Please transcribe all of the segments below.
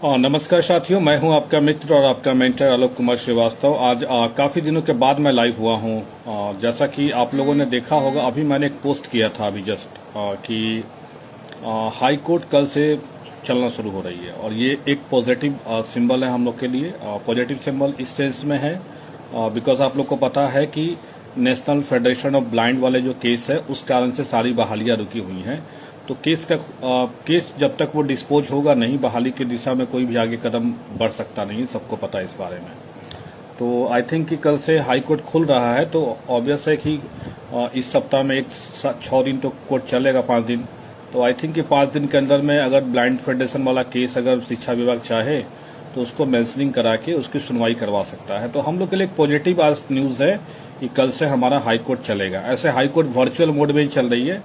नमस्कार साथियों, मैं हूं आपका मित्र और आपका मेंटर आलोक कुमार श्रीवास्तव। आज काफ़ी दिनों के बाद मैं लाइव हुआ हूं। जैसा कि आप लोगों ने देखा होगा, अभी मैंने एक पोस्ट किया था अभी जस्ट कि हाई कोर्ट कल से चलना शुरू हो रही है और ये एक पॉजिटिव सिंबल है हम लोग के लिए। पॉजिटिव सिंबल इस सेंस में है बिकॉज आप लोग को पता है कि नेशनल फेडरेशन ऑफ ब्लाइंड वाले जो केस है उस कारण से सारी बहालियां रुकी हुई हैं। तो केस जब तक वो डिस्पोज होगा नहीं, बहाली की दिशा में कोई भी आगे कदम बढ़ सकता नहीं, सबको पता है इस बारे में। तो आई थिंक कि कल से हाई कोर्ट खुल रहा है, तो ऑब्वियस है कि इस सप्ताह में 6 दिन तो कोर्ट चलेगा, 5 दिन। तो आई थिंक कि 5 दिन के अंदर में अगर ब्लाइंड फेडरेशन वाला केस अगर शिक्षा विभाग चाहे तो उसको मेंशनिंग करा के उसकी सुनवाई करवा सकता है। तो हम लोग के लिए एक पॉजिटिव आज न्यूज़ है कि कल से हमारा हाई कोर्ट चलेगा। ऐसे हाई कोर्ट वर्चुअल मोड में ही चल रही है,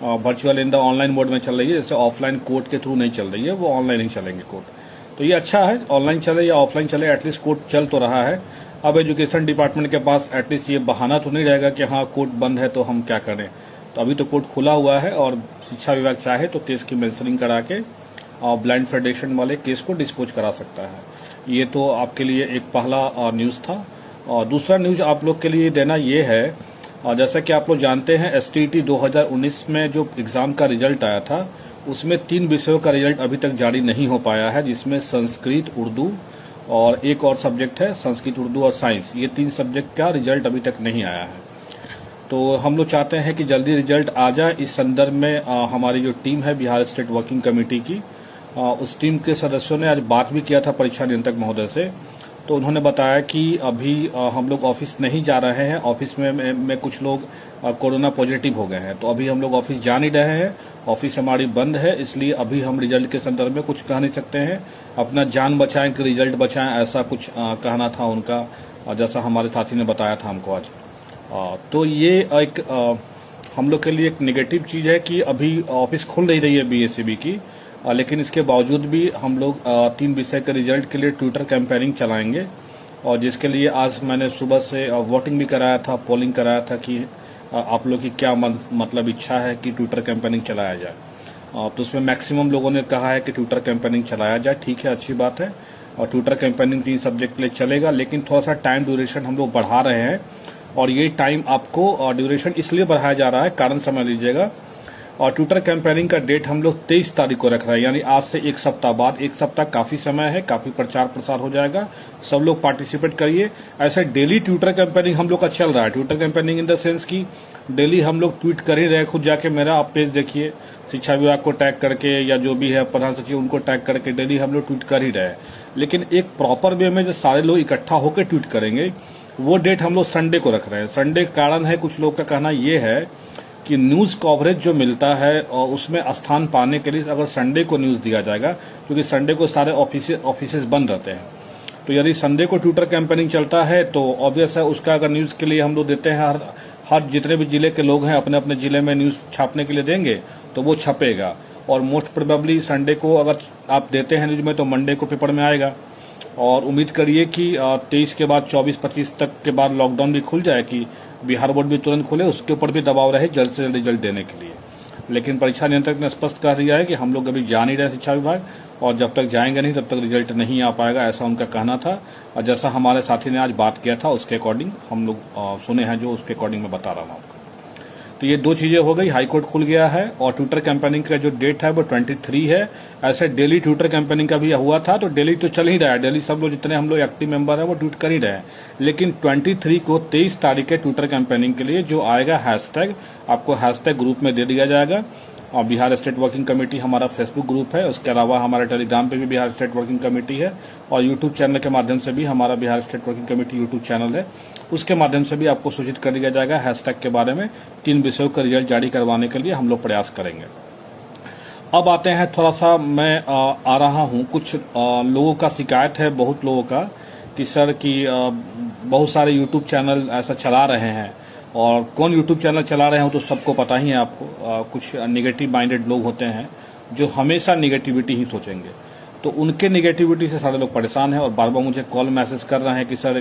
virtual in the online mode में चल रही है। जैसे ऑफलाइन कोर्ट के थ्रू नहीं चल रही है, वो ऑनलाइन ही चलेंगे कोर्ट। तो ये अच्छा है, ऑनलाइन चले या ऑफलाइन चले, एटलीस्ट कोर्ट चल तो रहा है। अब एजुकेशन डिपार्टमेंट के पास एटलीस्ट ये बहाना तो नहीं रहेगा कि हाँ कोर्ट बंद है तो हम क्या करें। तो अभी तो कोर्ट खुला हुआ है और शिक्षा विभाग चाहे तो केस की मेंशनिंग करा के ब्लाइंड फेडरेशन वाले केस को डिस्पोज करा सकता है। ये तो आपके लिए एक पहला न्यूज़ था। और दूसरा न्यूज़ आप लोग के लिए देना ये है, जैसा कि आप लोग जानते हैं एसटीईटी 2019 में जो एग्ज़ाम का रिजल्ट आया था उसमें 3 विषयों का रिजल्ट अभी तक जारी नहीं हो पाया है, जिसमें संस्कृत, उर्दू और एक और सब्जेक्ट है, संस्कृत, उर्दू और साइंस। ये 3 सब्जेक्ट का रिजल्ट अभी तक नहीं आया है। तो हम लोग चाहते हैं कि जल्दी रिजल्ट आ जाए। इस संदर्भ में हमारी जो टीम है बिहार स्टेट वर्किंग कमेटी की, उस टीम के सदस्यों ने आज बात भी किया था परीक्षा नियंत्रक महोदय से। तो उन्होंने बताया कि अभी हम लोग ऑफिस नहीं जा रहे हैं, ऑफिस में कुछ लोग कोरोना पॉजिटिव हो गए हैं, तो अभी हम लोग ऑफिस जा नहीं रहे हैं, ऑफिस हमारी बंद है, इसलिए अभी हम रिजल्ट के संदर्भ में कुछ कह नहीं सकते हैं। अपना जान बचाएं कि रिजल्ट बचाएं, ऐसा कुछ कहना था उनका, जैसा हमारे साथी ने बताया था हमको आज। तो ये एक हम लोग के लिए एक नेगेटिव चीज़ है कि अभी ऑफिस खुल नहीं रही है बीएसईबी की, लेकिन इसके बावजूद भी हम लोग 3 विषय के रिजल्ट के लिए ट्विटर कैंपेनिंग चलाएंगे। और जिसके लिए आज मैंने सुबह से वोटिंग भी कराया था, पोलिंग कराया था कि आप लोग की क्या मतलब इच्छा है कि ट्विटर कैंपेनिंग चलाया जाए। तो उसमें मैक्सिमम लोगों ने कहा है कि ट्विटर कैंपेनिंग चलाया जाए। ठीक है, अच्छी बात है। और ट्विटर कैंपेनिंग 3 सब्जेक्ट के लिए चलेगा, लेकिन थोड़ा सा टाइम ड्यूरेशन हम लोग बढ़ा रहे हैं। और ये टाइम आपको ड्यूरेशन इसलिए बढ़ाया जा रहा है, कारण समझ लीजिएगा। और ट्विटर कैंपेनिंग का डेट हम लोग 23 तारीख को रख रहे हैं, यानी आज से 1 सप्ताह बाद। 1 सप्ताह काफ़ी समय है, काफ़ी प्रचार प्रसार हो जाएगा। सब लोग पार्टिसिपेट करिए। ऐसे डेली ट्विटर कैंपेनिंग हम लोग का चल रहा है। Twitter campaigning in the sense कि डेली हम लोग ट्वीट कर ही रहे। खुद जाके मेरा आप पेज देखिए, शिक्षा विभाग को टैग करके या जो भी है प्रधान सचिव उनको टैग करके डेली हम लोग ट्वीट कर ही रहे। लेकिन एक प्रॉपर वे में जो सारे लोग इकट्ठा होकर ट्वीट करेंगे, वो डेट हम लोग संडे को रख रहे हैं। संडे का कारण है, कुछ लोग का कहना ये है कि न्यूज़ कवरेज जो मिलता है और उसमें स्थान पाने के लिए अगर संडे को न्यूज़ दिया जाएगा, क्योंकि संडे को सारे ऑफिसेज बंद रहते हैं। तो यदि संडे को ट्विटर कैंपेनिंग चलता है तो ऑब्वियस है उसका अगर न्यूज़ के लिए हम लोग देते हैं, हर जितने भी जिले के लोग हैं अपने अपने जिले में न्यूज़ छापने के लिए देंगे तो वो छपेगा। और मोस्ट प्रोबेबली संडे को अगर आप देते हैं न्यूज़ में तो मंडे को पेपर में आएगा। और उम्मीद करिए कि 23 के बाद 24-25 तक के बाद लॉकडाउन भी खुल जाए, कि बिहार बोर्ड भी तुरंत खुले, उसके ऊपर भी दबाव रहे जल्द से जल्द रिजल्ट देने के लिए। लेकिन परीक्षा नियंत्रक ने स्पष्ट कर दिया है कि हम लोग अभी जा नहीं रहे शिक्षा विभाग, और जब तक जाएंगे नहीं तब तक रिजल्ट नहीं आ पाएगा, ऐसा उनका कहना था। और जैसा हमारे साथी ने आज बात किया था उसके अकॉर्डिंग हम लोग सुने हैं, जो उसके अकॉर्डिंग मैं बता रहा हूँ आपको। तो ये 2 चीजें हो गई, हाई कोर्ट खुल गया है और ट्विटर कैंपेनिंग का जो डेट है वो 23 है। ऐसे डेली ट्विटर कैंपेनिंग का भी हुआ था, तो डेली तो चल ही रहा है, डेली सब लोग जितने हम लोग एक्टिव मेंबर हैं वो ट्वीट कर ही रहे हैं। लेकिन 23 को 23 तारीख के ट्विटर कैंपेनिंग के लिए जो आएगा हैशटैग, आपको हैशटैग ग्रुप में दे दिया जाएगा। और बिहार स्टेट वर्किंग कमेटी हमारा फेसबुक ग्रुप है, उसके अलावा हमारे टेलीग्राम पे भी बिहार स्टेट वर्किंग कमेटी है, और यूट्यूब चैनल के माध्यम से भी हमारा Bihar state working committee YouTube channel है, उसके माध्यम से भी आपको सूचित कर दिया जाएगा हैशटैग के बारे में। 3 विषयों का रिजल्ट जारी करवाने के लिए हम लोग प्रयास करेंगे। अब आते हैं, थोड़ा सा मैं आ रहा हूँ, कुछ लोगों का शिकायत है, बहुत लोगों का, कि सर की बहुत सारे यूट्यूब चैनल ऐसा चला रहे हैं। और कौन यूट्यूब चैनल चला रहे हैं तो सबको पता ही है आपको। कुछ नेगेटिव माइंडेड लोग होते हैं जो हमेशा नेगेटिविटी ही सोचेंगे, तो उनके नेगेटिविटी से सारे लोग परेशान हैं और बार बार मुझे कॉल मैसेज कर रहे हैं कि सर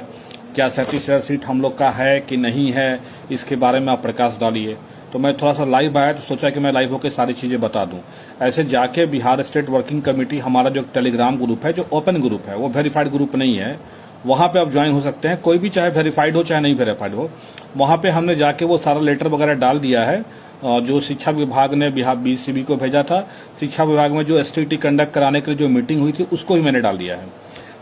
क्या 37 सीट हम लोग का है कि नहीं है, इसके बारे में आप प्रकाश डालिए। तो मैं थोड़ा सा लाइव आया तो सोचा कि मैं लाइव होकर सारी चीज़ें बता दूं। ऐसे जाके बिहार स्टेट वर्किंग कमेटी हमारा जो टेलीग्राम ग्रुप है, जो ओपन ग्रुप है, वो वेरीफाइड ग्रुप नहीं है, वहाँ पे आप ज्वाइन हो सकते हैं। कोई भी चाहे वेरीफाइड हो चाहे नहीं वेरीफाइड हो, वहाँ पे हमने जाके वो सारा लेटर वगैरह डाल दिया है जो शिक्षा विभाग ने बिहार बीसीबी को भेजा था। शिक्षा विभाग में जो एसटीटी कंडक्ट कराने के लिए जो मीटिंग हुई थी उसको ही मैंने डाल दिया है।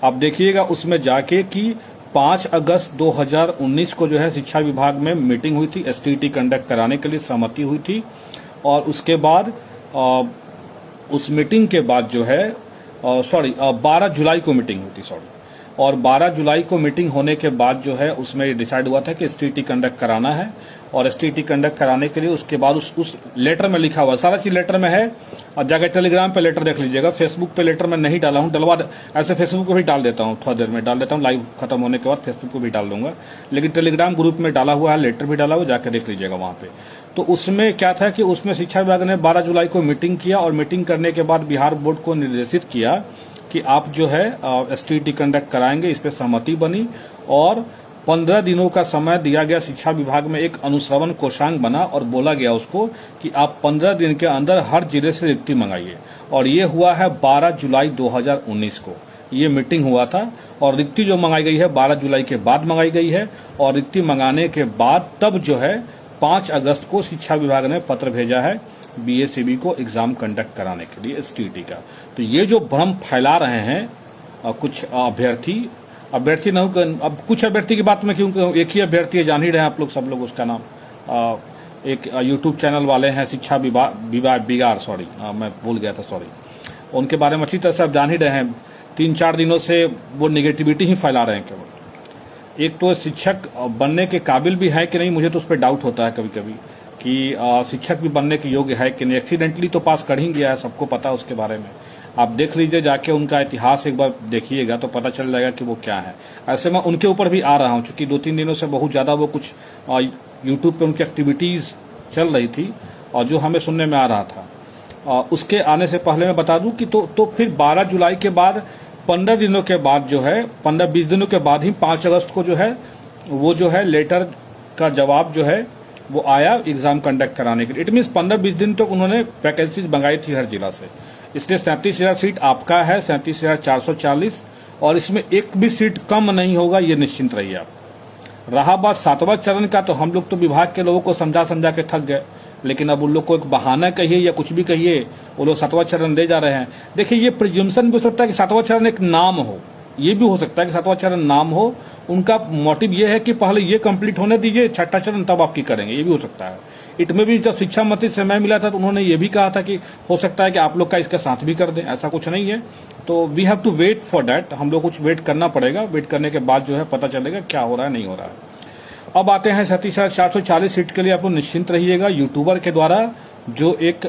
आप देखिएगा उसमें जाके कि 5 अगस्त 2019 को जो है शिक्षा विभाग में मीटिंग हुई थी, एसटीटी कंडक्ट कराने के लिए सहमति हुई थी। और उसके बाद उस मीटिंग के बाद जो है 12 जुलाई को मीटिंग हुई थी, और 12 जुलाई को मीटिंग होने के बाद जो है उसमें डिसाइड हुआ था कि एसटीटी कंडक्ट कराना है। और एसटीटी कंडक्ट कराने के लिए उसके बाद उस लेटर में लिखा हुआ सारा चीज लेटर में है। और जाकर टेलीग्राम पे लेटर देख लीजिएगा, फेसबुक पे लेटर में नहीं डाला हूं, डलवा ऐसे फेसबुक पे भी डाल देता हूं, थोड़ा देर में डाल देता हूं, लाइव खत्म होने के बाद फेसबुक पे भी डाल दूंगा, लेकिन टेलीग्राम ग्रुप में डाला हुआ है, लेटर भी डाला हुआ, जाकर देख लीजिएगा वहां पे। तो उसमें क्या था कि उसमें शिक्षा विभाग ने 12 जुलाई को मीटिंग किया और मीटिंग करने के बाद बिहार बोर्ड को निर्देशित किया कि आप जो है एसटीटी कंडक्ट कराएंगे, इस पे सहमति बनी। और 15 दिनों का समय दिया गया शिक्षा विभाग में, एक अनुश्रवण कोषांग बना और बोला गया उसको कि आप 15 दिन के अंदर हर जिले से रिक्ति मंगाइए। और ये हुआ है 12 जुलाई 2019 को ये मीटिंग हुआ था। और रिक्ति जो मंगाई गई है 12 जुलाई के बाद मंगाई गई है। और रिक्ति मंगाने के बाद तब जो है 5 अगस्त को शिक्षा विभाग ने पत्र भेजा है बीएसईबी को एग्जाम कंडक्ट कराने के लिए एसटीटी का। तो ये जो भ्रम फैला रहे हैं कुछ अभ्यर्थी न हो, अब कुछ अभ्यर्थी की बात में क्यों, एक ही अभ्यर्थी है, जान ही रहे हैं आप लोग, सब लोग, उसका नाम एक यूट्यूब चैनल वाले हैं शिक्षा बिगाड़, सॉरी मैं भूल गया था, सॉरी, उनके बारे में अच्छी तरह से आप जान ही रहे हैं। 3-4 दिनों से वो निगेटिविटी ही फैला रहे हैं केवल। एक तो शिक्षक बनने के काबिल भी है कि नहीं, मुझे तो उस पर डाउट होता है कभी कभी कि शिक्षक भी बनने के योग्य है कि नहीं। एक्सीडेंटली तो पास कर ही गया है, सबको पता है उसके बारे में। आप देख लीजिए जाके उनका इतिहास एक बार देखिएगा तो पता चल जाएगा कि वो क्या है। ऐसे में उनके ऊपर भी आ रहा हूं, चूंकि 2-3 दिनों से बहुत ज्यादा वो कुछ यूट्यूब पे उनकी एक्टिविटीज चल रही थी और जो हमें सुनने में आ रहा था। उसके आने से पहले मैं बता दूं कि तो फिर 12 जुलाई के बाद 15 दिनों के बाद जो है 15-20 दिनों के बाद ही 5 अगस्त को जो है वो जो है लेटर का जवाब जो है वो आया एग्जाम कंडक्ट कराने के लिए। इट मीन्स 15-20 दिन तक उन्होंने वैकेंसीज मंगाई थी हर जिला से। इसलिए 37,000 सीट आपका है, 37,440, और इसमें एक भी सीट कम नहीं होगा, ये निश्चिंत रहिए आप। रहा बात 7वां चरण का, तो हम लोग तो विभाग के लोगों को समझा के थक गए, लेकिन अब उन लोग को एक बहाना कहिए या कुछ भी कहिए, वो लोग 7वां चरण दे जा रहे हैं। देखिए ये प्रिज्यूम्सन भी हो सकता है कि 7वां चरण एक नाम हो, ये भी हो सकता है कि 7वां चरण नाम हो। उनका मोटिव ये है कि पहले ये कंप्लीट होने दीजिए, 6ठा चरण तब आपकी करेंगे, ये भी हो सकता है। इटमें भी जब शिक्षा मंत्री से मैं मिला था तो उन्होंने ये भी कहा था कि हो सकता है कि आप लोग का इसका साथ भी कर दें, ऐसा कुछ नहीं है। तो we have to wait for that, हम लोग कुछ वेट करना पड़ेगा। वेट करने के बाद जो है पता चलेगा क्या हो रहा है, नहीं हो रहा है। अब आते हैं 37,440 सीट के लिए आप लोग निश्चिंत रहिएगा। यूट्यूबर के द्वारा जो एक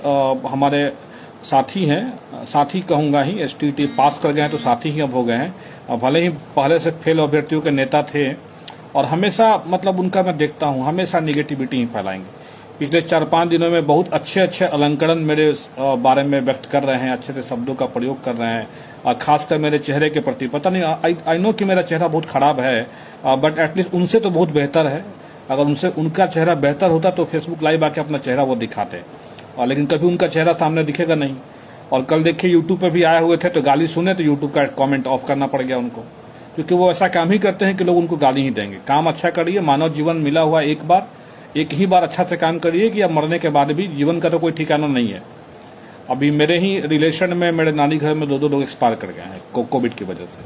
हमारे साथी हैं, साथी कहूंगा ही, एसटीटी पास कर गए हैं तो साथी ही अब हो गए हैं। भले ही पहले से फेल अभ्यर्थियों के नेता थे और हमेशा मतलब उनका मैं देखता हूं हमेशा निगेटिविटी ही फैलाएंगे। पिछले 4-5 दिनों में बहुत अच्छे अलंकरण मेरे बारे में व्यक्त कर रहे हैं, अच्छे से शब्दों का प्रयोग कर रहे हैं, खासकर मेरे चेहरे के प्रति। पता नहीं, आई नो कि मेरा चेहरा बहुत खराब है, बट एटलीस्ट उनसे तो बहुत बेहतर है। अगर उनका चेहरा बेहतर होता तो फेसबुक लाइव आके अपना चेहरा वो दिखाते, लेकिन कभी उनका चेहरा सामने दिखेगा नहीं। और कल देखिए यूट्यूब पे भी आए हुए थे तो गाली सुने तो यूट्यूब का कमेंट ऑफ करना पड़ गया उनको, क्योंकि वो ऐसा काम ही करते हैं कि लोग उनको गाली ही देंगे। काम अच्छा करिए, मानव जीवन मिला हुआ एक ही बार अच्छा से काम करिए कि अब मरने के बाद भी जीवन का तो कोई ठिकाना नहीं है। अभी मेरे ही रिलेशन में मेरे नानी घर में 2 लोग एक्सपायर कर गए हैं कोविड की वजह से।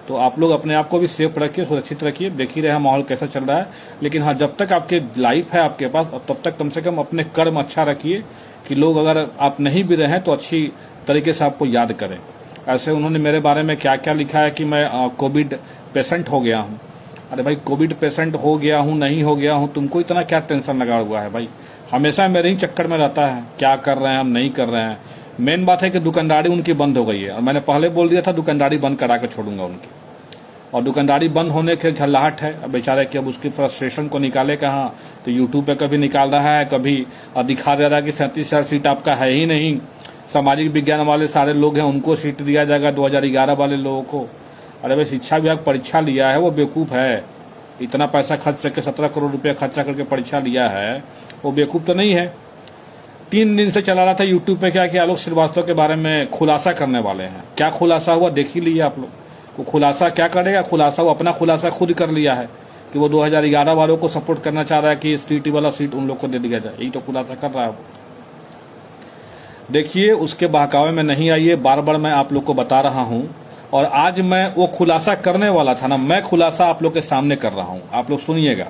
तो आप लोग अपने आप को भी सेफ रखिए, सुरक्षित रखिए, देख ही रहे हैं माहौल कैसा चल रहा है। लेकिन हाँ, जब तक आपके लाइफ है आपके पास, तब तक कम से कम अपने कर्म अच्छा रखिए कि लोग अगर आप नहीं भी रहे तो अच्छी तरीके से आपको याद करें। ऐसे उन्होंने मेरे बारे में क्या क्या लिखा है कि मैं कोविड पेशेंट हो गया हूँ। अरे भाई, कोविड पेशेंट हो गया हूँ नहीं हो गया हूँ, तुमको इतना क्या टेंशन लगा हुआ है भाई? हमेशा मेरे ही चक्कर में रहता है, क्या कर रहे हैं हम, नहीं कर रहे हैं। मेन बात है कि दुकानदारी उनकी बंद हो गई है और मैंने पहले बोल दिया था दुकानदारी बंद करा के छोड़ूंगा उनकी। और दुकानदारी बंद होने के झल्लाहट है अब बेचारे कि अब उसकी फ्रस्ट्रेशन को निकाले कहाँ, तो यूट्यूब पे कभी निकाल रहा है, कभी दिखा दे रहा है कि 37,000 सीट आपका है ही नहीं, सामाजिक विज्ञान वाले सारे लोग हैं उनको सीट दिया जाएगा 2011 वाले लोगों को। अरे भाई, शिक्षा विभाग परीक्षा लिया है, वो बेवकूफ है, इतना पैसा खर्च करके 17 करोड़ रुपया खर्चा करके परीक्षा लिया है वो बेवकूफ़ तो नहीं है। 3 दिन से चला रहा था यूट्यूब पे क्या कि आलोक श्रीवास्तव के बारे में खुलासा करने वाले हैं। क्या खुलासा हुआ देख ही लिया आप लोग। वो खुलासा क्या करेगा, खुलासा वो अपना खुलासा खुद कर लिया है कि वो 2011 वालों को सपोर्ट करना चाह रहा है कि टी वाला सीट उन लोग को दे दिया जाए। यही तो खुलासा कर रहा है वो। देखिए, उसके बहकावे में नहीं आइए, बार बार मैं आप लोग को बता रहा हूं। और आज मैं वो खुलासा करने वाला था ना, मैं खुलासा आप लोग के सामने कर रहा हूं। आप लोग सुनिएगा,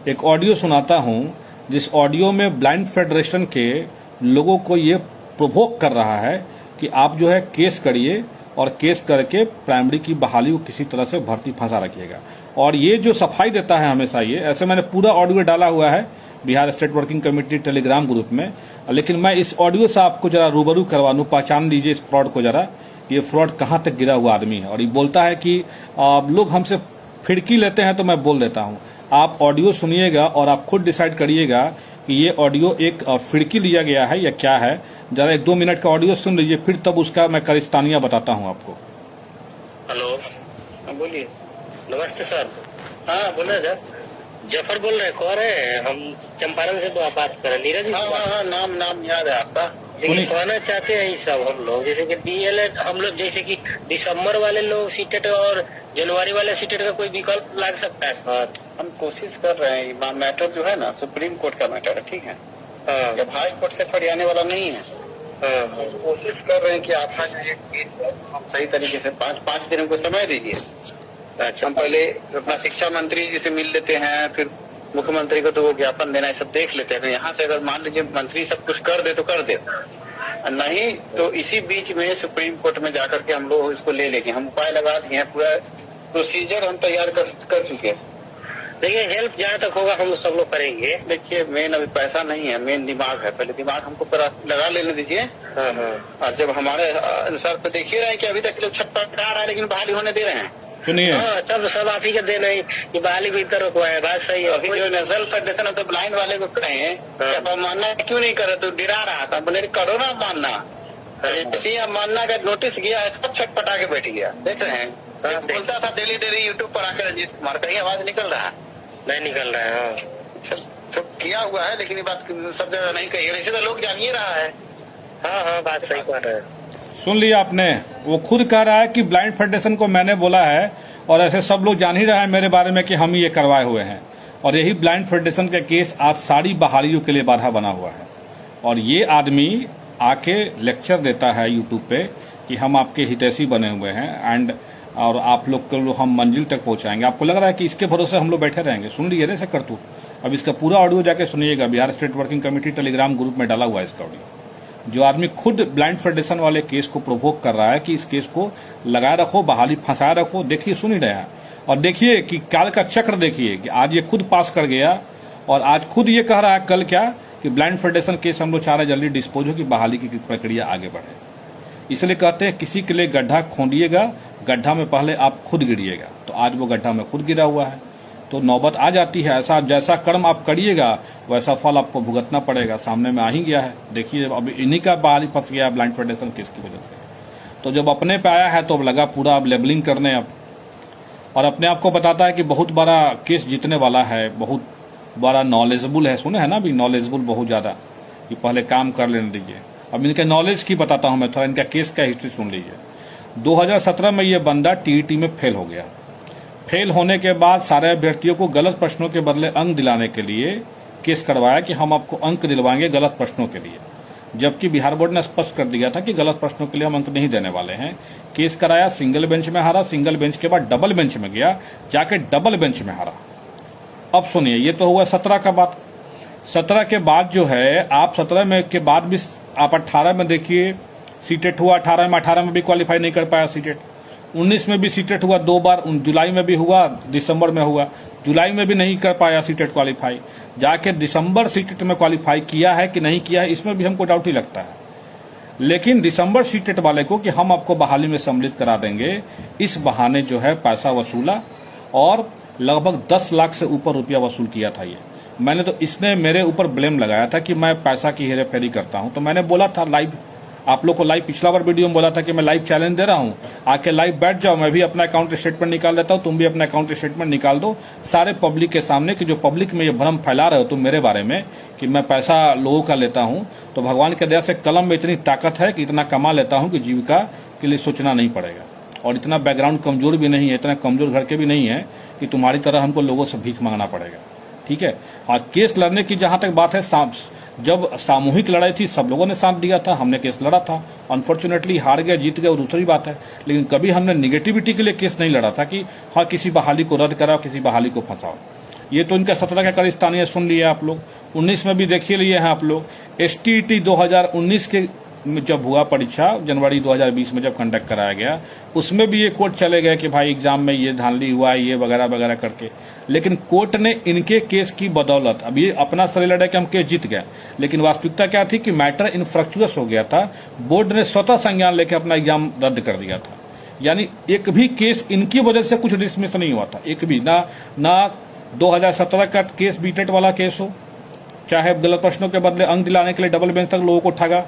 एक ऑडियो सुनाता हूं जिस ऑडियो में ब्लाइंड फेडरेशन के लोगों को ये प्रोवोक कर रहा है कि आप जो है केस करिए और केस करके प्राइमरी की बहाली को किसी तरह से भर्ती फंसा रखिएगा। और ये जो सफाई देता है हमेशा, ये ऐसे मैंने पूरा ऑडियो डाला हुआ है Bihar state working committee Telegram group में, लेकिन मैं इस ऑडियो से आपको जरा रूबरू करवा दूं, पहचान लीजिए इस फ्रॉड को जरा। ये फ्रॉड कहां तक गिरा हुआ आदमी है। और ये बोलता है कि लोग हमसे फिरकी लेते हैं तो मैं बोल देता हूं। आप ऑडियो सुनिएगा और आप खुद डिसाइड करिएगा कि ये ऑडियो एक फिरकी लिया गया है या क्या है। जरा 1-2 मिनट का ऑडियो सुन लीजिए, फिर तब उसका मैं करिस्तानिया बताता हूं आपको। हेलो, बोलिए। नमस्ते सर। हाँ बोले सर। जफर बोल रहे, कौन है? हम चंपारण से बात कर रहे हैं। नीरज? हाँ, नाम याद है आपका। लेकिन कहना चाहते हैं ये सब हम लोग, जैसे कि डीएलएड हम लोग, जैसे कि दिसंबर वाले लोग सीटेट और जनवरी वाले सीटेट का कोई विकल्प लग सकता है सर? हम कोशिश कर रहे हैं। मैटर जो है ना, सुप्रीम कोर्ट का मैटर है, ठीक है। जब हाई कोर्ट से फरियाने वाला नहीं है। हम कोशिश कर रहे हैं कि आपका जो ये केस है हम सही तरीके से 5 दिनों को समय दीजिए। अच्छा, हम पहले अपना शिक्षा मंत्री जी से मिल लेते हैं, फिर मुख्यमंत्री को तो वो ज्ञापन देना है, सब देख लेते हैं। यहाँ से अगर मान लीजिए मंत्री सब कुछ कर दे तो कर दे, नहीं तो इसी बीच में सुप्रीम कोर्ट में जाकर के हम लोग इसको ले लेंगे। हम उपाय लगा दिए हैं, पूरा प्रोसीजर हम तैयार कर चुके हैं। देखिए, हेल्प जहाँ तक होगा हम सब लोग करेंगे। देखिए, मेन अभी पैसा नहीं है, मेन दिमाग है। पहले दिमाग हमको लगा लेने दीजिए। और जब हमारे अनुसार तो देखिए रहे कि अभी तक लोग छटपटा रहा है लेकिन बहाली होने दे रहे हैं। सुनिए, सब आप ही का देना है कि बहाली को इतना रोकवा है। बात सही है। अभी जो नेशनल फेडरेशन है तो ब्लाइंड वाले को कहे अब मानना क्यों नहीं कर रहे, तो डरा रहा था। बोले करो ना मानना। जैसे अब मानना का नोटिस गया है, सब छटपटा के बैठ गया। देख रहे हैं, बोलता था डेली यूट्यूब पर आकर रंजीत कुमार, कहीं आवाज निकल रहा है? नहीं निकल रहा है। सब किया हुआ है, लेकिन ये बात सब जगह नहीं कही। ऐसे तो लोग जान ही रहा है। हाँ, बात सही कर रहे हैं। सुन लिया आपने। वो खुद कह रहा है कि ब्लाइंड फेडरेशन को मैंने बोला है, और ऐसे सब लोग जान ही रहा है मेरे बारे में कि हम ही ये करवाए हुए हैं। और यही ब्लाइंड फेडरेशन का केस आज सारी बहालियों के लिए बाधा बना हुआ है। और ये आदमी आके लेक्चर देता है यूट्यूब पे कि हम आपके हितैषी बने हुए हैं एंड और आप लोग को हम मंजिल तक पहुंचाएंगे। आपको लग रहा है कि इसके भरोसे हम लोग बैठे रहेंगे? सुन लीजिए ऐसे करतूत। अब इसका पूरा ऑडियो जाके सुनिएगा, Bihar state working committee Telegram group में डाला हुआ है इसका ऑडियो। जो आदमी खुद ब्लाइंड फेडरेशन वाले केस को प्रोवोक कर रहा है कि इस केस को लगाए रखो, बहाली फंसाए रखो। देखिए, सुन ही रहे हैं। और देखिए कि काल का चक्र देखिए कि आज ये खुद पास कर गया और आज खुद ये कह रहा है कल क्या कि ब्लाइंड फेडरेशन केस हम लोग चाह रहे जल्दी डिस्पोज हो, की बहाली की प्रक्रिया आगे बढ़े। इसलिए कहते हैं किसी के लिए गड्ढा खोदिएगा, गड्ढा में पहले आप खुद गिरिएगा। तो आज वो गड्ढा में खुद गिरा हुआ है। तो नौबत आ जाती है, ऐसा जैसा कर्म आप करिएगा वैसा फल आपको भुगतना पड़ेगा। सामने में आ ही गया है। देखिए, अब इन्हीं का बहाली फंस गया ब्लाइंड फेडरेशन केस की वजह से। तो जब अपने पे आया है तो अब लगा पूरा अब लेबलिंग करने अब, और अपने आप को बताता है कि बहुत बड़ा केस जीतने वाला है, बहुत बड़ा नॉलेजेबल है। सुने है ना अभी, नॉलेजेबल बहुत ज्यादा, कि पहले काम कर लेने दीजिए। अब इनके नॉलेज की बताता हूं मैं, थोड़ा इनका केस का हिस्ट्री सुन लीजिए। 2017 में ये बंदा टीईटी में फेल हो गया। फेल होने के बाद सारे अभ्यर्थियों को गलत प्रश्नों के बदले अंक दिलाने के लिए केस करवाया कि हम आपको अंक दिलवाएंगे गलत प्रश्नों के लिए, जबकि बिहार बोर्ड ने स्पष्ट कर दिया था कि गलत प्रश्नों के लिए हम अंक नहीं देने वाले हैं। केस कराया, सिंगल बेंच में हारा, सिंगल बेंच के बाद डबल बेंच में गया, जाके डबल बेंच में हारा। अब सुनिए, ये तो हुआ 17 का बात। 17 के बाद जो है, आप 17 में के बाद भी आप 18 में देखिए सीटेट हुआ। 18 में भी क्वालिफाई नहीं कर पाया सीटेट। 19 में भी सीटेट हुआ 2 बार, जुलाई में भी हुआ, दिसंबर में हुआ। जुलाई में भी नहीं कर पाया सीटेट क्वालिफाई, जाके दिसंबर सीटेट में क्वालिफाई किया है कि नहीं किया है, इसमें भी हमको डाउट ही लगता है। लेकिन दिसंबर सीटेट वाले को कि हम आपको बहाली में सम्मिलित करा देंगे, इस बहाने जो है पैसा वसूला और लगभग 10 लाख से ऊपर रुपया वसूल किया था। ये मैंने तो, इसने मेरे ऊपर ब्लेम लगाया था कि मैं पैसा की हेराफेरी करता हूं। तो मैंने बोला था लाइव आप लोग को लाइव पिछला बार वीडियो में बोला था कि मैं लाइव चैलेंज दे रहा हूं, आके लाइव बैठ जाओ, मैं भी अपना अकाउंट स्टेटमेंट निकाल लेता हूं, तुम भी अपना अकाउंट स्टेटमेंट निकाल दो सारे पब्लिक के सामने कि जो पब्लिक में ये भ्रम फैला रहे हो तुम मेरे बारे में कि मैं पैसा लोगों का लेता हूं, तो भगवान के दया से कलम में इतनी ताकत है कि इतना कमा लेता हूं कि जीविका के लिए सोचना नहीं पड़ेगा, और इतना बैकग्राउंड कमजोर भी नहीं है, इतना कमजोर घर के भी नहीं है कि तुम्हारी तरह हमको लोगों से भीख मांगना पड़ेगा। ठीक है। और केस लड़ने की जहां तक बात है, जब सामूहिक लड़ाई थी सब लोगों ने साथ दिया था, हमने केस लड़ा था, अनफॉर्चुनेटली हार गया जीत गया वो दूसरी बात है, लेकिन कभी हमने निगेटिविटी के लिए केस नहीं लड़ा था कि हाँ किसी बहाली को रद्द कराओ, किसी बहाली को फंसाओ। ये तो इनका 17 का करिस्तानिया सुन लिया आप लोग, 19 में भी देखिए लिए हैं आप लोग। STET 2019 के जब हुआ परीक्षा, जनवरी 2020 में जब कंडक्ट कराया गया, उसमें भी ये कोर्ट चले गए कि भाई एग्जाम में ये धांधली हुआ ये वगैरह वगैरह करके, लेकिन कोर्ट ने इनके केस की बदौलत, अब ये अपना सर लड़ा कि हम केस जीत गए, लेकिन वास्तविकता क्या थी कि मैटर इनफ्रक्चुअस हो गया था, बोर्ड ने स्वतः संज्ञान लेकर अपना एग्जाम रद्द कर दिया था। यानी एक भी केस इनकी वजह से कुछ डिसमिस नहीं हुआ था, एक भी ना 2017 का केस बीटेट वाला केस हो, चाहे गलत प्रश्नों के बदले अंक दिलाने के लिए डबल बेंच तक लोगों को ठगा,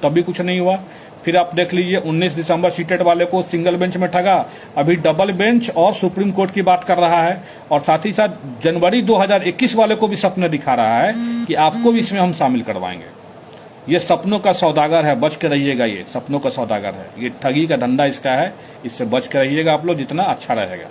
तब भी कुछ नहीं हुआ। फिर आप देख लीजिए 19 दिसंबर सीटेट वाले को सिंगल बेंच में ठगा, अभी डबल बेंच और सुप्रीम कोर्ट की बात कर रहा है, और साथ ही साथ जनवरी 2021 वाले को भी सपने दिखा रहा है कि आपको भी इसमें हम शामिल करवाएंगे। ये सपनों का सौदागर है, बच के रहिएगा, ये सपनों का सौदागर है, ये ठगी का धंधा इसका है, इससे बच के रहिएगा आप लोग, जितना अच्छा रहेगा।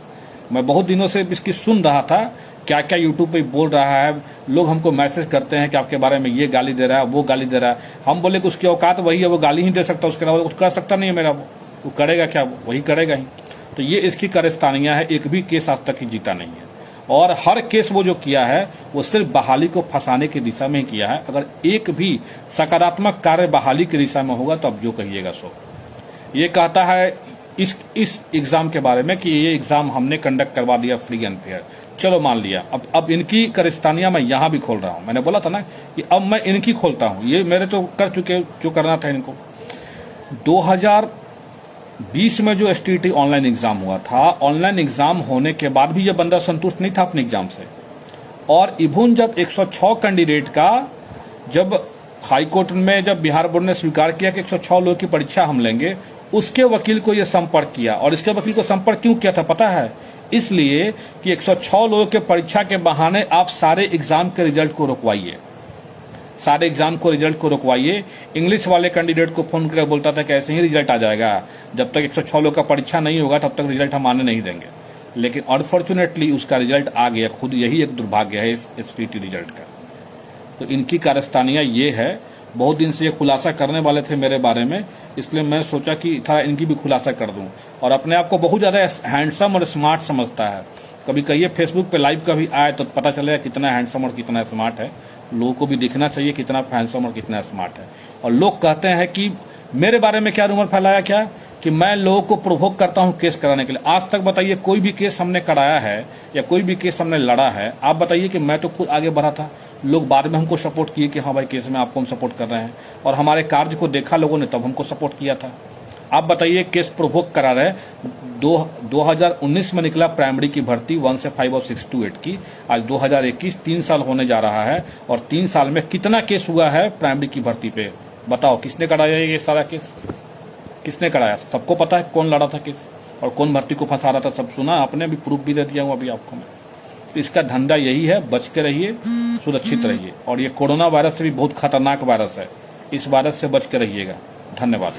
मैं बहुत दिनों से इसकी सुन रहा था क्या क्या यूट्यूब पे बोल रहा है, लोग हमको मैसेज करते हैं कि आपके बारे में ये गाली दे रहा है वो गाली दे रहा है, हम बोले कि उसकी औकात वही है, वो गाली ही दे सकता है, उसके अलावा कुछ कर सकता नहीं है मेरा, वो करेगा क्या, वही करेगा ही। तो ये इसकी करिस्तानियां है, एक भी केस आज तक ही जीता नहीं है, और हर केस वो जो किया है वो सिर्फ बहाली को फंसाने की दिशा में ही किया है। अगर एक भी सकारात्मक कार्य बहाली की दिशा में होगा तो अब जो कहिएगा सो। ये कहता है इस एग्जाम के बारे में कि ये एग्जाम हमने कंडक्ट करवा दिया फ्री एंड फेयर, चलो मान लिया, अब इनकी करिस्तानियां मैं यहां भी खोल रहा हूं। मैंने बोला था ना कि अब मैं इनकी खोलता हूं, ये मेरे तो कर चुके जो करना था इनको। 2020 में जो STET ऑनलाइन एग्जाम हुआ था, ऑनलाइन एग्जाम होने के बाद भी ये बंदा संतुष्ट नहीं था अपने एग्जाम से, और इवन जब 106 कैंडिडेट का जब हाईकोर्ट में जब बिहार बोर्ड ने स्वीकार किया कि 106 लोगों की परीक्षा हम लेंगे, उसके वकील को यह संपर्क किया, और इसके वकील को संपर्क क्यों किया था पता है? इसलिए कि 106 लोगों के परीक्षा के बहाने आप सारे एग्जाम के रिजल्ट को रुकवाइए, सारे एग्जाम को रिजल्ट को रुकवाइए। इंग्लिश वाले कैंडिडेट को फोन करके बोलता था कि ऐसे ही रिजल्ट आ जाएगा, जब तक 106 लोगों का परीक्षा नहीं होगा तब तक रिजल्ट हम आने नहीं देंगे, लेकिन अनफॉर्चुनेटली उसका रिजल्ट आ गया। खुद यही एक दुर्भाग्य है इस STET रिजल्ट का। तो इनकी कारस्तानियां ये है, बहुत दिन से ये खुलासा करने वाले थे मेरे बारे में, इसलिए मैं सोचा कि था इनकी भी खुलासा कर दूं। और अपने आप को बहुत ज्यादा हैंडसम और स्मार्ट समझता है, कभी कहिए फेसबुक पे लाइव कभी आए तो पता चलेगा कितना हैंडसम और कितना स्मार्ट है। लोगों को भी दिखना चाहिए कितना हैंडसम और कितना स्मार्ट है। और लोग कहते हैं कि मेरे बारे में क्या रूमर फैलाया, क्या कि मैं लोगों को प्रोवोक करता हूं केस कराने के लिए। आज तक बताइए कोई भी केस हमने कराया है या कोई भी केस हमने लड़ा है, आप बताइए कि मैं तो खुद आगे बढ़ा था, लोग बाद में हमको सपोर्ट किए कि हाँ भाई केस में आपको हम सपोर्ट कर रहे हैं, और हमारे कार्य को देखा लोगों ने तब हमको सपोर्ट किया था। आप बताइए केस प्रोवोक करा रहे 2019 में निकला प्राइमरी की भर्ती 1 से 5 और 6 to 8 की, आज 2021 3 साल होने जा रहा है, और 3 साल में कितना केस हुआ है प्राइमरी की भर्ती पे, बताओ किसने कराया ये सारा केस, किसने कराया? सबको पता है कौन लड़ा था केस और कौन भर्ती को फंसा रहा था, सब सुना आपने, अभी प्रूफ भी दे दिया हूं अभी आपको मैं। तो इसका धंधा यही है, बच के रहिए, सुरक्षित रहिए। और ये कोरोना वायरस से भी बहुत खतरनाक वायरस है, इस वायरस से बच के रहिएगा। धन्यवाद।